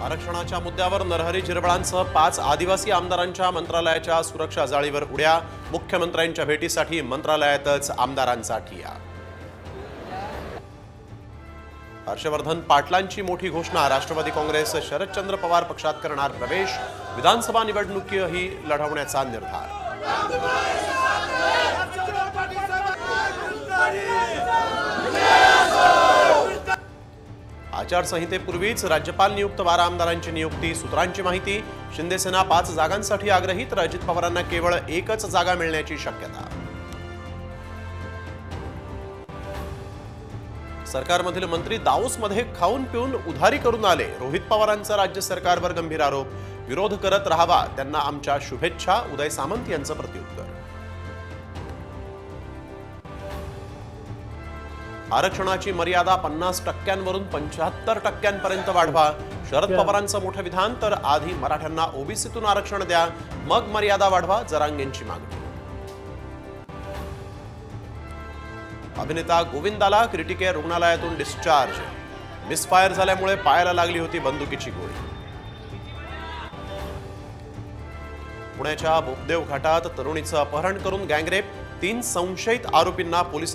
आरक्षणाच्या मुद्द्यावर नरहरी झिरवळांसह 5 आदिवासी आमदारांच्या मंत्रालयाच्या सुरक्षा जाळीवर उड्या। मुख्यमंत्र्यांच्या भेटीसाठी मंत्रालयातच आमदारांचा ठिया। हर्षवर्धन पाटलांची मोठी घोषणा। राष्ट्रवादी काँग्रेस शरदचंद्र पवार पक्षात करणार प्रवेश। विधानसभा निवडणुकीही लढवण्याचा निर्धार। आचारसंहितेपूर्वीच राज्यपाल नियुक्त 12 आमदारांची नियुक्ती। सूत्रांची माहिती। शिंदेसेना 5 जागांसाठी आग्रही, तर अजित पवारांना केवळ 1च जागा मिळण्याची शक्यता। सरकारमधील मंत्री दाऊसमध्ये खाऊन पिऊन उधारी करून आले। रोहित पवारांचा राज्य सरकारवर गंभीर आरोप। विरोध करत राहावा, त्यांना आमच्या शुभेच्छा। उदय सामंत यांचं प्रत्युत्तर। आरक्षणाची मर्यादा 50% 75% वाढवा। शरद पवारांचं मोठं विधान। तर आधी मराठ्यांना ओबीसीतून आरक्षण द्या, मग मर्यादा वाढवा, जरांगेंची मागणी। अभिनेता गोविंदाला क्रिटिकेअर रुग्णालयातून डिस्चार्ज। मिसफायर झाल्यामुळे पायाला लागली होती बंदुकीची गोळी। पुण्याच्या बोपदेव घाटात तरुणीचं अपहरण करून गँगरेप। 3 संशयित आरोपींना पोलिसांनी